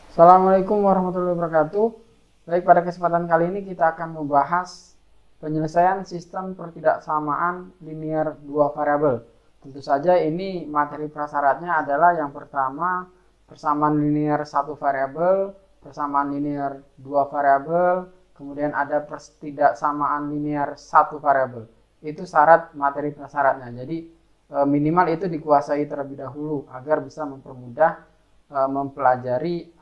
Assalamualaikum warahmatullahi wabarakatuh. Baik, pada kesempatan kali ini kita akan membahas penyelesaian sistem pertidaksamaan linear dua variabel. Tentu saja ini materi prasyaratnya adalah yang pertama persamaan linear satu variabel, persamaan linear dua variabel, kemudian ada pertidaksamaan linear satu variabel. Itu syarat materi prasyaratnya. Jadi minimal itu dikuasai terlebih dahulu agar bisa mempermudah mempelajari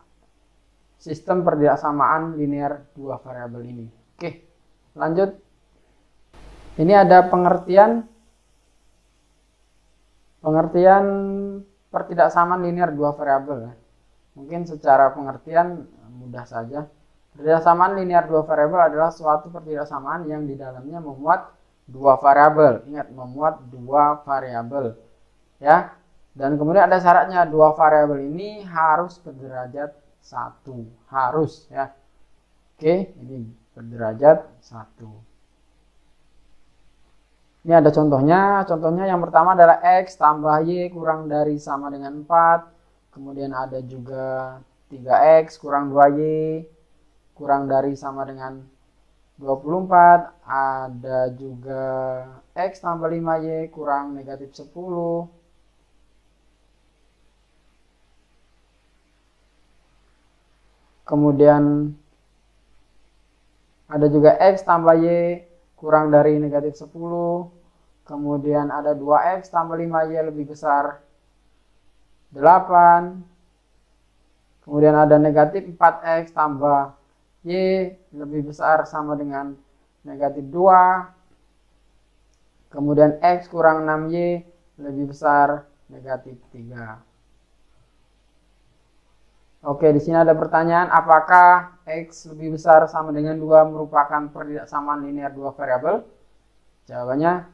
sistem pertidaksamaan linear dua variabel ini. Oke, lanjut. Ini ada pengertian pertidaksamaan linear dua variabel. Mungkin secara pengertian mudah saja. Pertidaksamaan linear dua variabel adalah suatu pertidaksamaan yang di dalamnya memuat dua variabel. Ingat, memuat dua variabel. Ya. Dan kemudian ada syaratnya, dua variabel ini harus berderajat satu, harus ya. Oke, ini berderajat satu. Ini ada contohnya. Contohnya yang pertama adalah X tambah Y kurang dari sama dengan 4. Kemudian ada juga 3X kurang 2Y kurang dari sama dengan 24. Ada juga X tambah 5Y kurang negatif 10. Kemudian ada juga X tambah Y kurang dari negatif 10. Kemudian ada 2X tambah 5Y lebih besar 8. Kemudian ada negatif 4X tambah Y lebih besar sama dengan negatif 2. Kemudian X kurang 6Y lebih besar negatif 3. Oke, di sini ada pertanyaan, apakah X lebih besar sama dengan 2 merupakan pertidaksamaan linear dua variabel? Jawabannya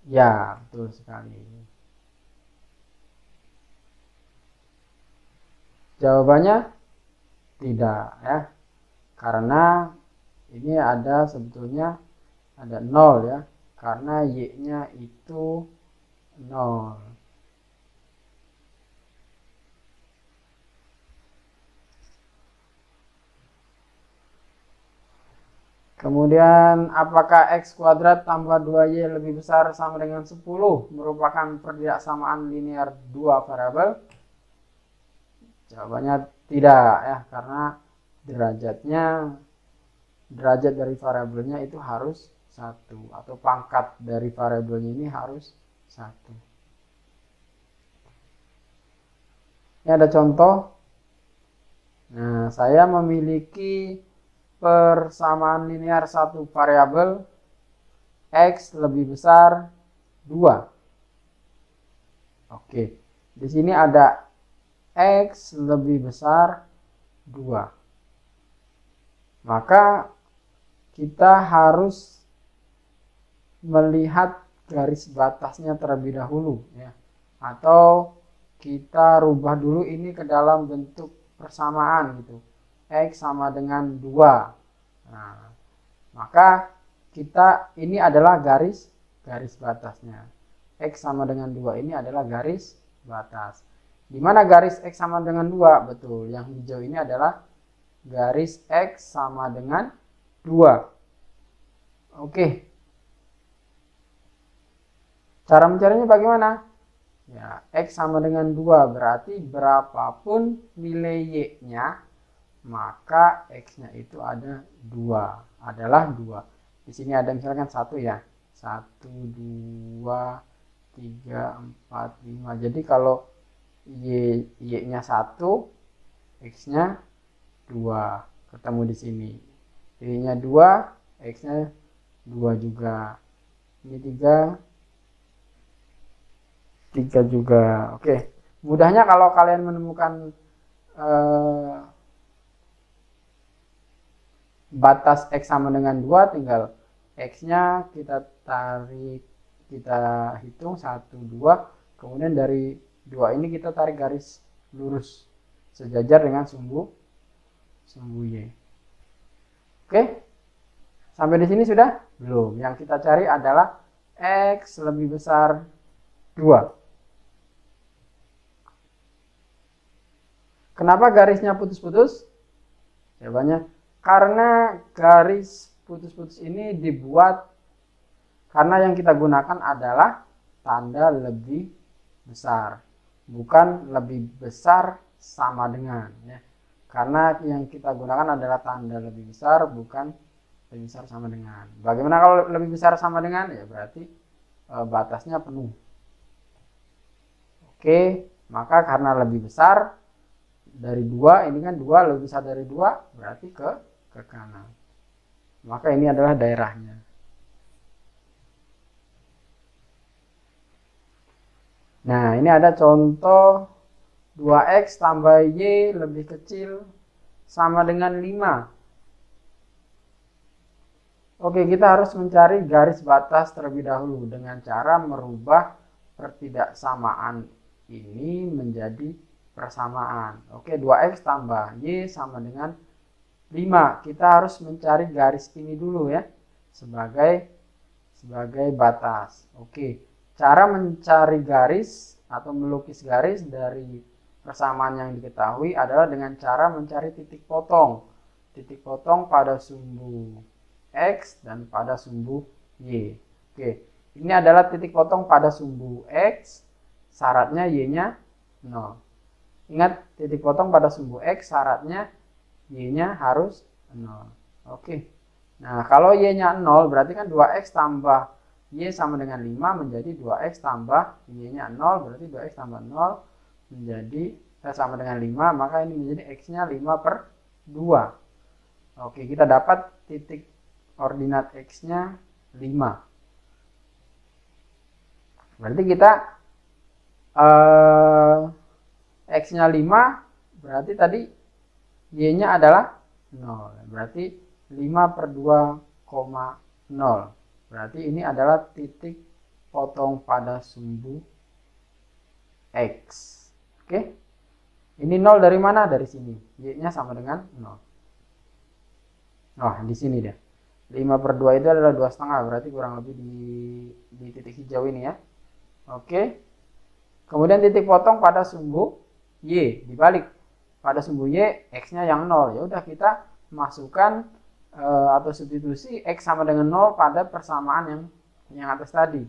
ya, betul sekali. Jawabannya tidak ya. Karena ini ada sebetulnya ada 0 ya. Karena Y-nya itu 0. Kemudian apakah X kuadrat tambah 2Y lebih besar sama dengan 10 merupakan pertidaksamaan linear dua variabel? Jawabannya tidak ya, karena derajat dari variabelnya itu harus 1 atau pangkat dari variabelnya ini harus 1. Ini ada contoh. Nah, saya memiliki persamaan linear satu variabel X lebih besar 2. Oke, di sini ada X lebih besar 2. Maka kita harus melihat garis batasnya terlebih dahulu ya. Atau kita rubah dulu ini ke dalam bentuk persamaan gitu. X sama dengan 2. Nah, maka ini adalah garis batasnya. X sama dengan 2 ini adalah garis batas. Di mana garis X sama dengan 2? Betul, yang hijau ini adalah garis X sama dengan 2. Oke. Cara mencarinya bagaimana? Ya, X sama dengan 2 berarti berapapun nilai Y-nya, maka X-nya itu adalah 2. Di sini ada misalkan 1 ya. 1, 2, 3, 4, 5. Jadi kalau Y-nya 1, X-nya 2. Ketemu di sini. Y-nya 2, X-nya 2 juga. Ini 3 juga. Oke. Mudahnya kalau kalian menemukan batas X sama dengan 2, tinggal X-nya kita tarik, kita hitung 1, 2, kemudian dari 2 ini kita tarik garis lurus sejajar dengan sumbu Y. Oke? Sampai di sini sudah? Belum. Yang kita cari adalah X lebih besar 2. Kenapa garisnya putus-putus? Jawabannya karena garis putus-putus ini dibuat karena yang kita gunakan adalah tanda lebih besar, bukan lebih besar sama dengan, ya. Karena yang kita gunakan adalah tanda lebih besar, bukan lebih besar sama dengan. Bagaimana kalau lebih besar sama dengan? Ya berarti batasnya penuh. Oke, maka karena lebih besar dari 2, ini kan 2 lebih besar dari 2, berarti ke kanan. Maka ini adalah daerahnya. Nah, ini ada contoh 2x tambah y lebih kecil sama dengan 5. Oke, kita harus mencari garis batas terlebih dahulu dengan cara merubah pertidaksamaan ini menjadi persamaan. Oke, 2x tambah y sama dengan 5. Kita harus mencari garis ini dulu ya, sebagai batas. Oke, cara mencari garis atau melukis garis dari persamaan yang diketahui adalah dengan cara mencari titik potong. Titik potong pada sumbu x dan pada sumbu y. Oke, ini adalah titik potong pada sumbu x, syaratnya y-nya 0. Ingat, titik potong pada sumbu x syaratnya y-nya harus 0. Oke. Nah, kalau y-nya 0 berarti kan 2x tambah y sama dengan 5 menjadi 2x tambah y-nya 0, berarti 2x tambah 0 menjadi sama dengan 5, maka ini menjadi x-nya 5/2. Oke, kita dapat titik ordinat x-nya 5. Berarti kita x-nya 5, berarti tadi y-nya adalah 0. Berarti 5/2,0. Berarti ini adalah titik potong pada sumbu x. Oke. Ini 0 dari mana? Dari sini. Y-nya sama dengan 0. Oh, di sini deh. 5/2 itu adalah 2,5, berarti kurang lebih di titik hijau ini ya. Oke. Kemudian titik potong pada sumbu y, dibalik. Pada sumbu y, x-nya yang 0. Ya udah, kita masukkan atau substitusi x sama dengan 0 pada persamaan yang atas tadi.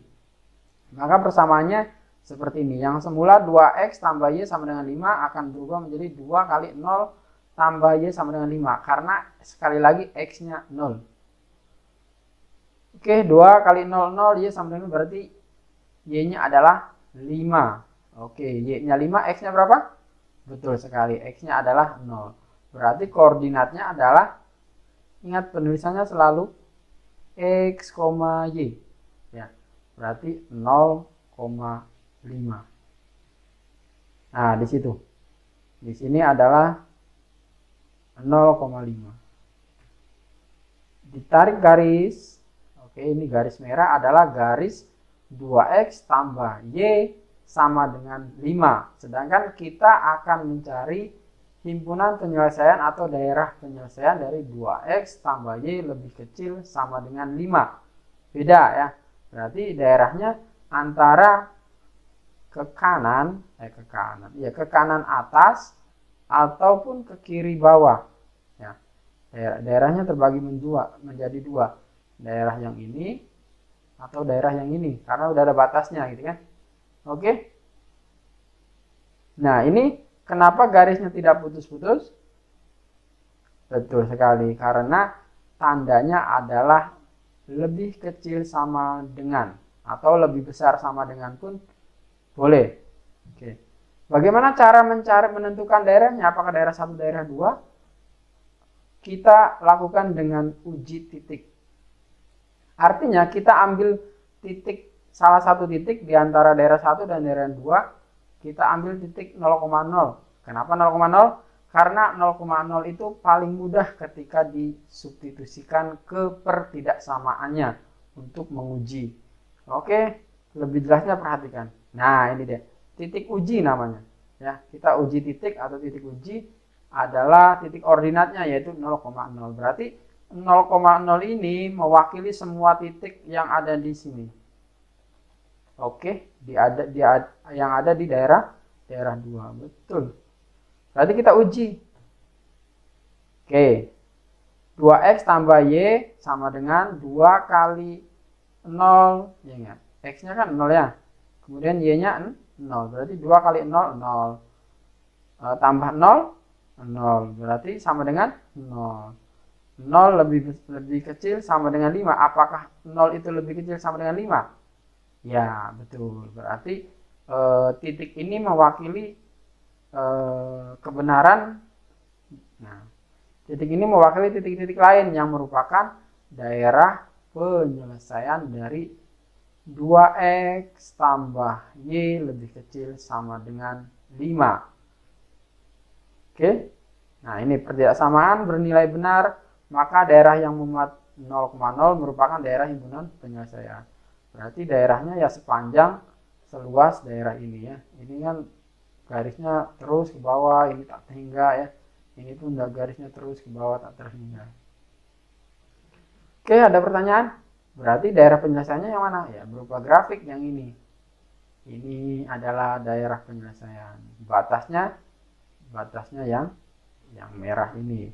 Maka persamaannya seperti ini. Yang semula 2x tambah y sama dengan 5 akan berubah menjadi 2 kali 0 tambah y sama dengan 5. Karena sekali lagi x-nya 0. Oke, 2 kali 0, 0, y sama dengan 0, berarti y-nya adalah 5. Oke, y-nya 5, x-nya berapa? Betul sekali, x-nya adalah 0. Berarti koordinatnya adalah, ingat penulisannya selalu x, y. Ya, berarti 0,5. Nah, di situ. Di sini adalah 0,5. Ditarik garis. Oke, ini garis merah adalah garis 2x tambah y sama dengan 5. Sedangkan kita akan mencari himpunan penyelesaian atau daerah penyelesaian dari 2x tambah y lebih kecil sama dengan 5. Beda ya. Berarti daerahnya antara ke kanan atas ataupun ke kiri bawah. Ya. Daerahnya terbagi menjadi 2. Daerah yang ini atau daerah yang ini, karena udah ada batasnya gitu kan. Oke. Nah, ini kenapa garisnya tidak putus-putus? Betul sekali, karena tandanya adalah lebih kecil sama dengan atau lebih besar sama dengan pun boleh. Oke. Bagaimana cara menentukan daerahnya? Apakah daerah 1, daerah 2? Kita lakukan dengan uji titik. Artinya kita ambil titik, salah satu titik di antara daerah 1 dan daerah 2, kita ambil titik 0,0. Kenapa 0,0? Karena 0,0 itu paling mudah ketika disubstitusikan ke pertidaksamaannya untuk menguji. Oke, lebih jelasnya perhatikan. Nah, ini deh, titik uji namanya. Ya, kita uji titik atau titik uji adalah titik ordinatnya yaitu 0,0. Berarti 0,0 ini mewakili semua titik yang ada di sini. Oke, yang ada di daerah 2. Betul. Berarti kita uji. Oke. 2x tambah y sama dengan 2 kali 0. Ya enggak? X-nya kan 0 ya. Kemudian y-nya 0. Berarti 2 kali 0, 0. Tambah 0, 0. Berarti sama dengan 0. 0 lebih kecil sama dengan 5. Apakah 0 itu lebih kecil sama dengan 5? Ya, betul. Berarti titik ini mewakili kebenaran. Nah, titik ini mewakili titik-titik lain yang merupakan daerah penyelesaian dari 2x tambah y lebih kecil sama dengan 5. Oke. Nah, ini pertidaksamaan bernilai benar, maka daerah yang memuat 0,0 merupakan daerah himpunan penyelesaian. Berarti daerahnya ya sepanjang seluas daerah ini ya. Ini kan garisnya terus ke bawah, ini tak terhingga ya. Ini pun garisnya terus ke bawah tak terhingga. Oke, ada pertanyaan? Berarti daerah penyelesaiannya yang mana? Ya, berupa grafik yang ini. Ini adalah daerah penyelesaian. Batasnya yang merah ini.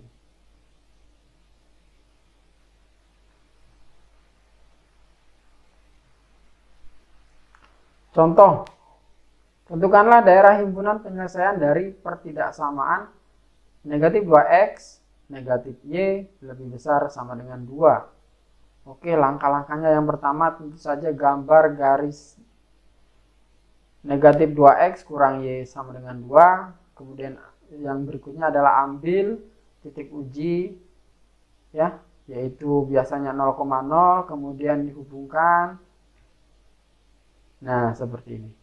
Contoh, tentukanlah daerah himpunan penyelesaian dari pertidaksamaan negatif 2x, negatif y lebih besar sama dengan 2. Oke, langkah-langkahnya yang pertama tentu saja gambar garis negatif 2x kurang y sama dengan 2. Kemudian yang berikutnya adalah ambil titik uji ya, yaitu biasanya 0,0, kemudian dihubungkan. Nah, seperti ini.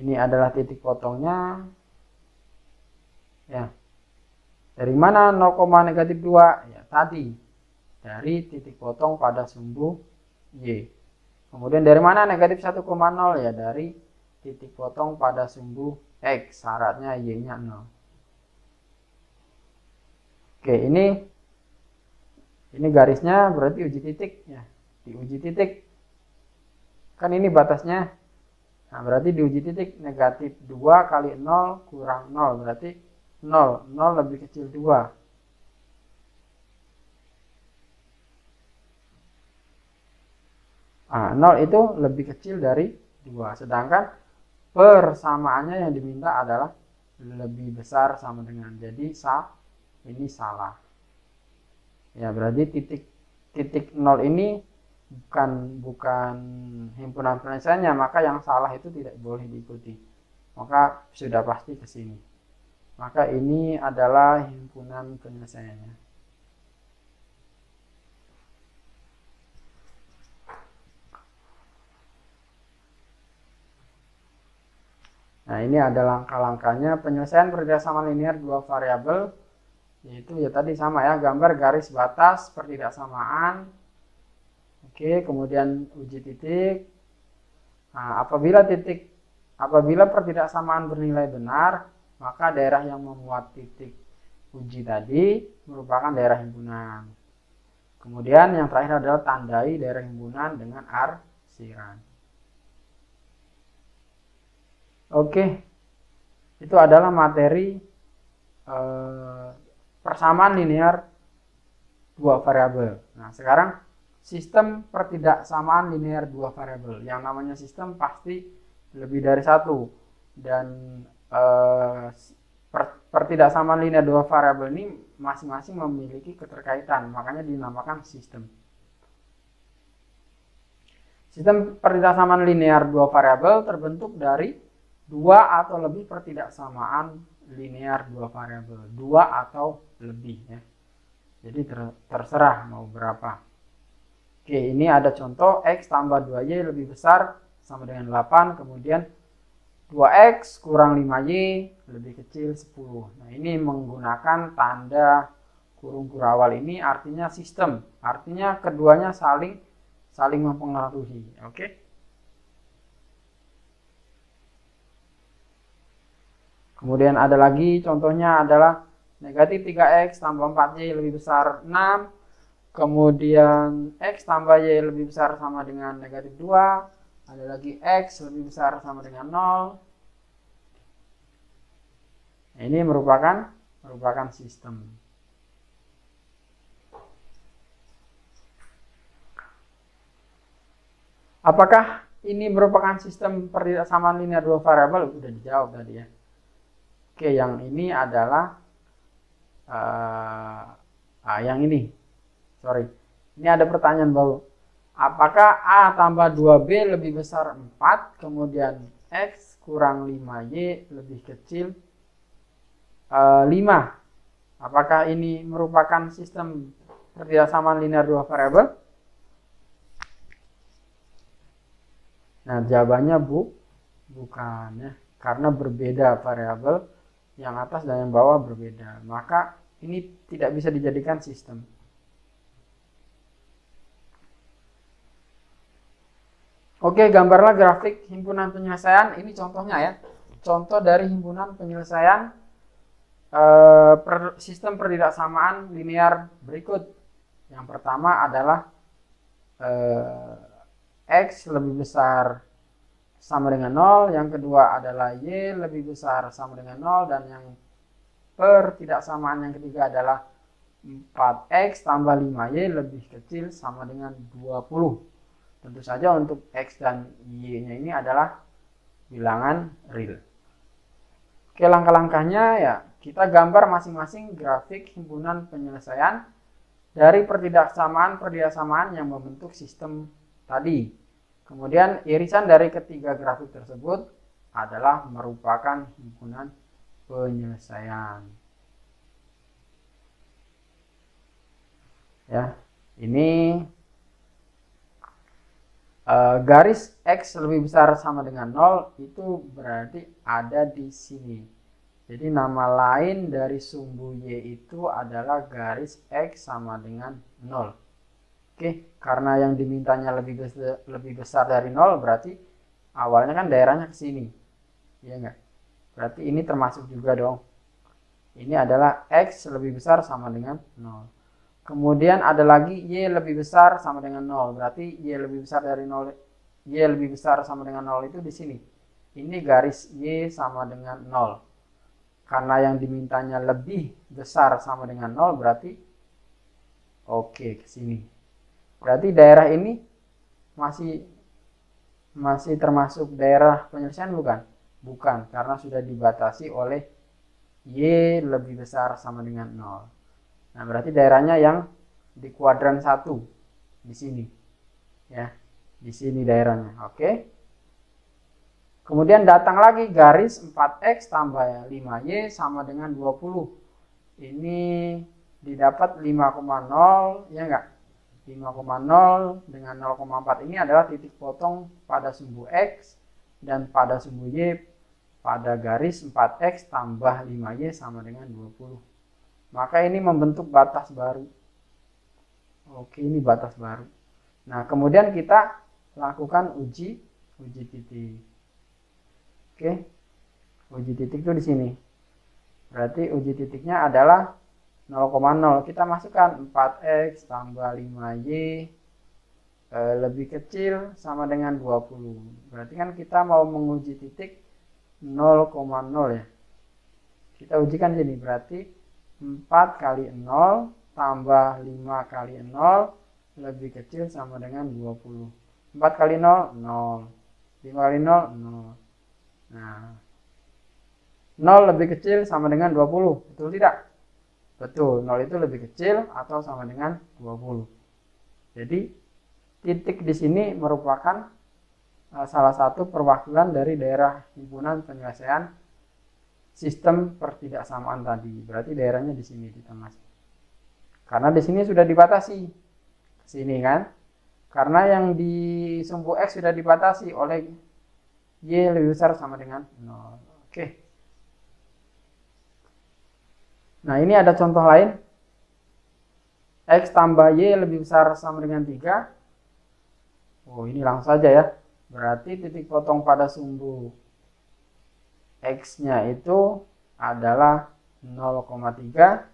Ini adalah titik potongnya. Ya. Dari mana 0, negatif 2? Ya, tadi. Dari titik potong pada sumbu Y. Kemudian dari mana negatif 1,0? Ya, dari titik potong pada sumbu X. Syaratnya Y-nya 0. Oke, ini garisnya berarti uji titik. Ya, diuji titik. Kan ini batasnya. Nah, berarti diuji titik negatif 2 kali 0 kurang 0. Berarti 0. 0 lebih kecil 2. Nah, 0 itu lebih kecil dari 2. Sedangkan persamaannya yang diminta adalah lebih besar sama dengan. Jadi ini salah. Ya, berarti titik 0 ini bukan himpunan penyelesaiannya, maka yang salah itu tidak boleh diikuti. Maka sudah pasti ke sini. Maka ini adalah himpunan penyelesaiannya. Nah, ini ada langkah-langkahnya penyelesaian pertidaksamaan linear dua variabel, yaitu ya tadi sama ya, gambar garis batas pertidaksamaan. Oke, kemudian uji titik. Nah, apabila pertidaksamaan bernilai benar, maka daerah yang memuat titik uji tadi merupakan daerah himpunan. Kemudian yang terakhir adalah tandai daerah himpunan dengan arsiran. Oke, itu adalah materi persamaan linear dua variabel. Nah, sekarang sistem pertidaksamaan linear dua variabel. Yang namanya sistem pasti lebih dari satu, dan pertidaksamaan linear dua variabel ini masing-masing memiliki keterkaitan, makanya dinamakan sistem. Sistem pertidaksamaan linear dua variabel terbentuk dari dua atau lebih pertidaksamaan linear dua variabel, dua atau lebih ya. Jadi terserah mau berapa. Oke, ini ada contoh X tambah 2Y lebih besar sama dengan 8, kemudian 2X kurang 5Y lebih kecil 10. Nah, ini menggunakan tanda kurung kurawal ini artinya sistem. Artinya keduanya saling mempengaruhi. Oke. Kemudian ada lagi contohnya adalah negatif 3X tambah 4Y lebih besar 6. Kemudian X tambah Y lebih besar sama dengan negatif 2. Ada lagi X lebih besar sama dengan 0. Nah, ini merupakan sistem. Apakah ini merupakan sistem pertidaksamaan linear dua variabel? Udah dijawab tadi ya. Oke, yang ini adalah yang ini. Sorry. Ini ada pertanyaan baru. Apakah A tambah 2B lebih besar 4, kemudian X kurang 5Y lebih kecil 5? Apakah ini merupakan sistem pertidaksamaan linear dua variabel? Nah, jawabannya bukan ya, karena berbeda variabel, yang atas dan yang bawah berbeda. Maka ini tidak bisa dijadikan sistem. Oke, gambarlah grafik himpunan penyelesaian. Ini contohnya ya. Contoh dari himpunan penyelesaian sistem pertidaksamaan linear berikut. Yang pertama adalah X lebih besar sama dengan 0, yang kedua adalah Y lebih besar sama dengan 0, dan yang pertidaksamaan yang ketiga adalah 4X tambah 5Y lebih kecil sama dengan 20. Tentu saja untuk X dan Y-nya ini adalah bilangan real. Oke, langkah-langkahnya ya, kita gambar masing-masing grafik himpunan penyelesaian dari pertidaksamaan yang membentuk sistem tadi. Kemudian irisan dari ketiga grafik tersebut adalah merupakan himpunan penyelesaian. Ya, ini garis X lebih besar sama dengan 0 itu berarti ada di sini. Jadi nama lain dari sumbu Y itu adalah garis X sama dengan 0. Oke, karena yang dimintanya lebih besar dari 0, berarti awalnya kan daerahnya ke sini. Iya enggak? Berarti ini termasuk juga dong. Ini adalah X lebih besar sama dengan 0. Kemudian ada lagi Y lebih besar sama dengan 0. Berarti Y lebih besar dari 0, Y lebih besar sama dengan 0 itu di sini. Ini garis Y sama dengan 0. Karena yang dimintanya lebih besar sama dengan 0, berarti oke, ke sini. Berarti daerah ini masih termasuk daerah penyelesaian bukan? Bukan, karena sudah dibatasi oleh Y lebih besar sama dengan 0. Nah, berarti daerahnya yang di kuadran 1 di sini. Ya, di sini daerahnya. Oke. Kemudian datang lagi garis 4X tambah 5Y sama dengan 20. Ini didapat 5,0, ya enggak? 5,0 dengan 0,4 ini adalah titik potong pada sumbu X dan pada sumbu Y pada garis 4X tambah 5Y sama dengan 20. Maka ini membentuk batas baru. Oke, ini batas baru. Nah, kemudian kita lakukan uji titik. Oke. Uji titik itu di sini. Berarti uji titiknya adalah 0,0. Kita masukkan 4X tambah 5Y lebih kecil sama dengan 20. Berarti kan kita mau menguji titik 0,0 ya. Kita ujikan sini, berarti 4 kali 0 tambah 5 kali 0 lebih kecil sama dengan 20. 4 kali 0, 0. 5 kali 0, 0. Nah, 0 lebih kecil sama dengan 20. Betul tidak? Betul, 0 itu lebih kecil atau sama dengan 20. Jadi, titik di sini merupakan salah satu perwakilan dari daerah himpunan penyelesaian sistem pertidaksamaan tadi. Berarti daerahnya di sini, di tengah. Karena di sini sudah dibatasi. Sini kan? Karena yang di sumbu X sudah dibatasi oleh Y lebih besar sama dengan 0. Oke. Nah, ini ada contoh lain. X tambah Y lebih besar sama dengan 3. Oh, ini langsung saja ya. Berarti titik potong pada sumbu X-nya itu adalah 0,3.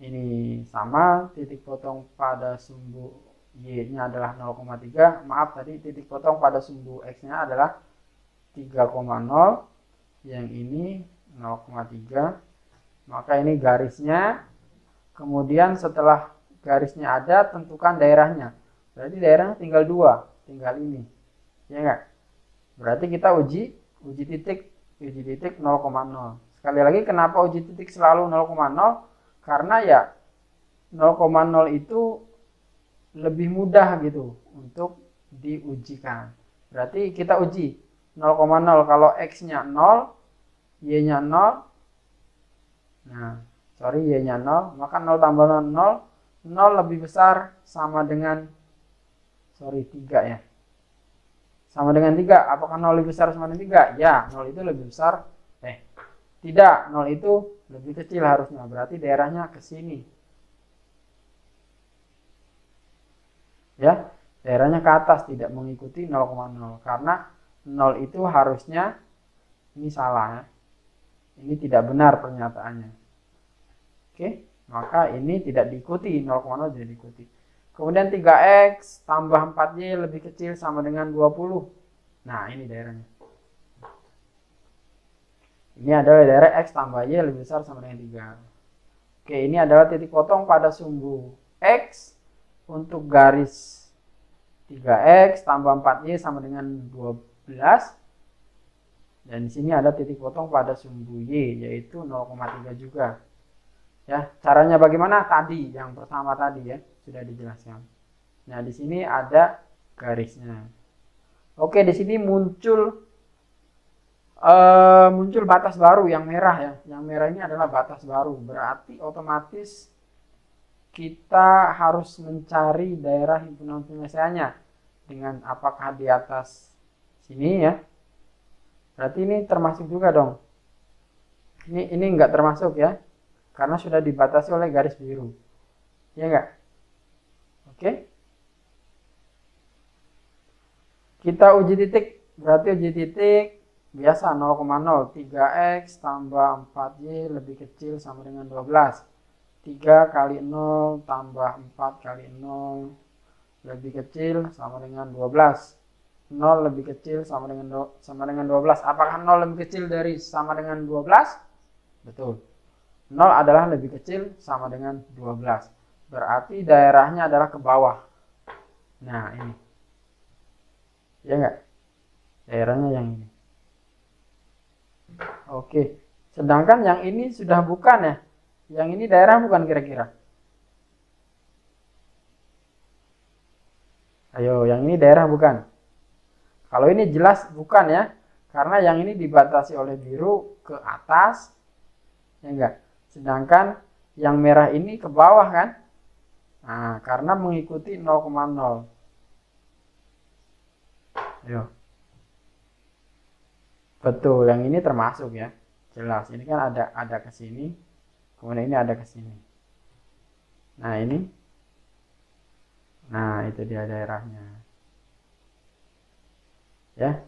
Ini sama, titik potong pada sumbu Y-nya adalah 0,3. Maaf, tadi titik potong pada sumbu X-nya adalah 3,0. Yang ini 0,3. Maka ini garisnya. Kemudian setelah garisnya ada, tentukan daerahnya. Berarti daerahnya tinggal 2, tinggal ini. Ya enggak? Berarti kita uji titik 0,0. Sekali lagi, kenapa uji titik selalu 0,0? Karena ya 0,0 itu lebih mudah gitu untuk diujikan. Berarti kita uji 0,0, kalau X-nya 0, Y-nya 0, Y-nya 0, maka 0 tambah 0, 0 lebih besar sama dengan 3 ya. Sama dengan 3. Apakah 0 lebih besar sama dengan 3? Ya, 0 itu lebih besar. Tidak, 0 itu lebih kecil harusnya. Berarti daerahnya ke sini. Ya, daerahnya ke atas, tidak mengikuti 0,0. Karena 0 itu harusnya, ini salah ya. Ini tidak benar pernyataannya. Oke, maka ini tidak diikuti, 0,0 tidak diikuti. Kemudian 3X tambah 4Y lebih kecil sama dengan 20. Nah, ini daerahnya. Ini adalah daerah X tambah Y lebih besar sama dengan 3. Oke, ini adalah titik potong pada sumbu X untuk garis 3X tambah 4Y sama dengan 12. Dan di sini ada titik potong pada sumbu Y, yaitu 0,3 juga. Ya, caranya bagaimana? Tadi, yang pertama tadi ya, sudah dijelaskan. Nah, di sini ada garisnya. Oke, di sini muncul batas baru yang merah ya. Yang merah ini adalah batas baru. Berarti otomatis kita harus mencari daerah himpunan penyelesaiannya dengan apakah di atas sini ya. Berarti ini termasuk juga dong. Ini enggak termasuk ya. Karena sudah dibatasi oleh garis biru. Ya enggak? Oke. Kita uji titik. Berarti uji titik biasa 0,0. 3X tambah 4Y lebih kecil sama dengan 12. 3 kali 0 tambah 4 kali 0 lebih kecil sama dengan 12. 0 lebih kecil sama dengan 12. Apakah 0 lebih kecil dari sama dengan 12? Betul. 0 adalah lebih kecil sama dengan 12. Berarti daerahnya adalah ke bawah. Nah, ini. Ya enggak? Daerahnya yang ini. Oke. Sedangkan yang ini sudah bukan ya. Yang ini daerah bukan kira-kira. Ayo, yang ini daerah bukan. Kalau ini jelas bukan ya. Karena yang ini dibatasi oleh biru ke atas. Ya enggak? Sedangkan yang merah ini ke bawah kan? Nah, karena mengikuti 0,0. Ayo. Betul, yang ini termasuk ya. Jelas, ini kan ada ke sini. Kemudian ini ada ke sini. Nah, ini. Nah, itu dia daerahnya. Ya.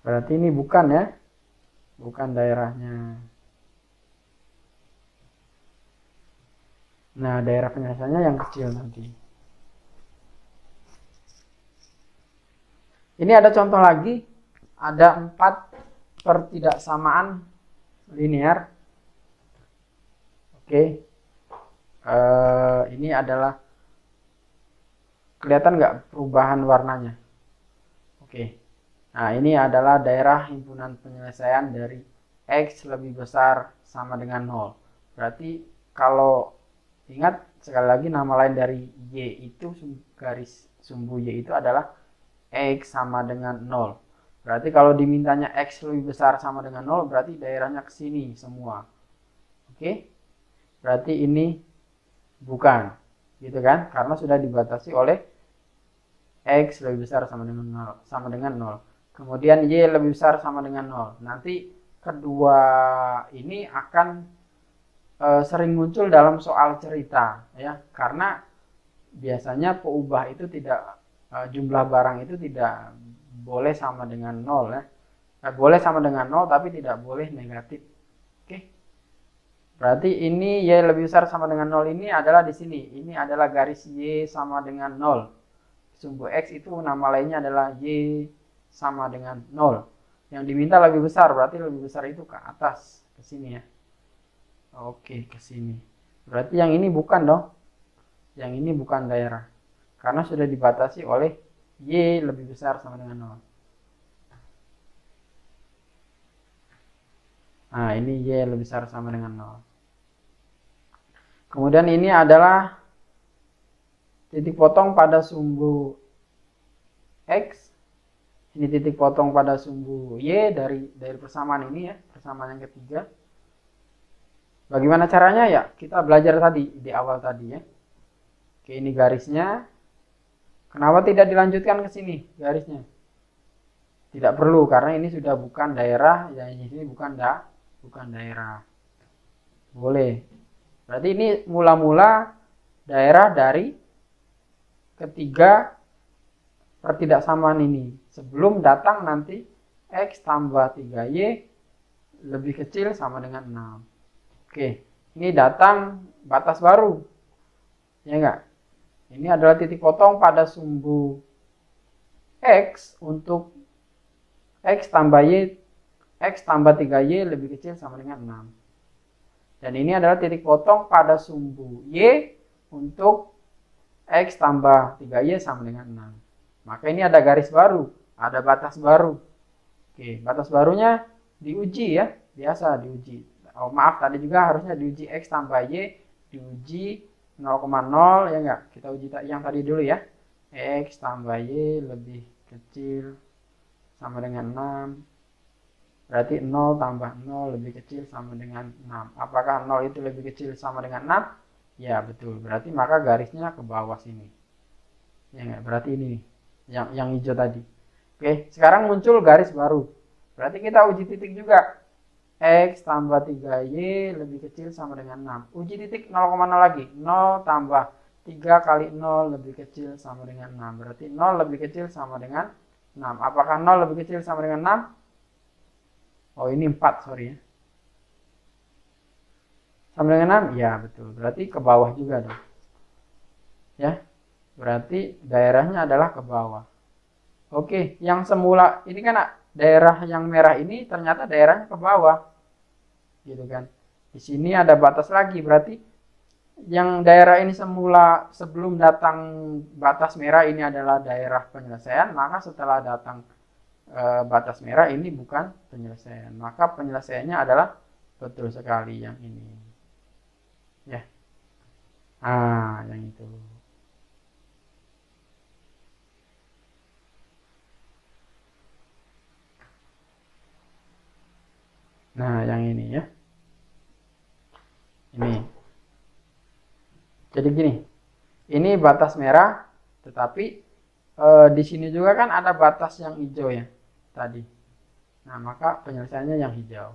Berarti ini bukan ya. Bukan daerahnya. Nah, daerah penyelesaiannya yang kecil nanti. Ini ada contoh lagi. Ada 4 pertidaksamaan linear. Oke. Ini adalah kelihatan nggak perubahan warnanya? Oke. Nah, ini adalah daerah himpunan penyelesaian dari X lebih besar sama dengan 0. Berarti kalau ingat sekali lagi nama lain dari Y itu garis sumbu Y itu adalah X sama dengan 0. Berarti kalau dimintanya X lebih besar sama dengan 0 berarti daerahnya ke sini semua. Oke. Berarti ini bukan. Gitu kan? Karena sudah dibatasi oleh X lebih besar sama dengan 0. Kemudian Y lebih besar sama dengan 0. Nanti kedua ini akan sering muncul dalam soal cerita ya, karena biasanya peubah itu tidak jumlah barang itu tidak boleh sama dengan 0 ya. Boleh sama dengan 0 tapi tidak boleh negatif. Oke. Berarti ini Y lebih besar sama dengan 0 ini adalah di sini. Ini adalah garis Y sama dengan 0. Sumbu X itu nama lainnya adalah Y sama dengan 0. Yang diminta lebih besar, berarti lebih besar itu ke atas, ke sini ya. Oke, ke sini. Berarti yang ini bukan dong. Yang ini bukan daerah. Karena sudah dibatasi oleh Y lebih besar sama dengan 0. Nah, ini Y lebih besar sama dengan 0. Kemudian ini adalah titik potong pada sumbu X. Ini titik potong pada sumbu Y dari persamaan ini ya, persamaan yang ketiga. Bagaimana caranya ya? Kita belajar tadi di awal tadi ya. Oke, ini garisnya. Kenapa tidak dilanjutkan ke sini garisnya? Tidak perlu karena ini sudah bukan daerah, yang ini bukan daerah. Boleh. Berarti ini mula-mula daerah dari ketiga pertidaksamaan ini. Sebelum datang nanti X tambah 3Y lebih kecil sama dengan 6. Oke, ini datang batas baru. Ya enggak? Ini adalah titik potong pada sumbu X untuk X tambah 3Y lebih kecil sama dengan 6. Dan ini adalah titik potong pada sumbu Y untuk X tambah 3Y sama dengan 6. Maka ini ada garis baru, ada batas baru. Oke, batas barunya diuji ya, biasa diuji. Oh, maaf, tadi juga harusnya diuji X tambah Y, diuji 0,0 ya enggak? Kita uji yang tadi dulu ya. X tambah Y lebih kecil sama dengan 6. Berarti 0 tambah 0 lebih kecil sama dengan 6. Apakah 0 itu lebih kecil sama dengan 6? Ya, betul. Berarti maka garisnya ke bawah sini. Ya enggak? Berarti ini yang hijau tadi. Oke, sekarang muncul garis baru. Berarti kita uji titik juga. X tambah 3Y lebih kecil sama dengan 6. Uji titik 0,0 lagi. 0 tambah 3 kali 0 lebih kecil sama dengan 6. Berarti 0 lebih kecil sama dengan 6. Apakah 0 lebih kecil sama dengan 6? Oh, ini 4, sorry ya. Sama dengan 6? Ya, betul. Berarti ke bawah juga dong. Ya. Berarti daerahnya adalah ke bawah. Oke, yang semula ini kan daerah yang merah ini ternyata daerahnya ke bawah. Gitu kan. Di sini ada batas lagi, berarti yang daerah ini semula sebelum datang batas merah ini adalah daerah penyelesaian, maka setelah datang batas merah ini bukan penyelesaian. Maka penyelesaiannya adalah betul sekali yang ini. Ya. Yang itu. Nah, yang ini ya. Ini. Jadi gini. Ini batas merah, tetapi di sini juga kan ada batas yang hijau ya tadi. Nah, maka penyelesaiannya yang hijau.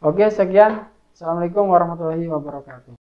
Oke, sekian. Assalamualaikum warahmatullahi wabarakatuh.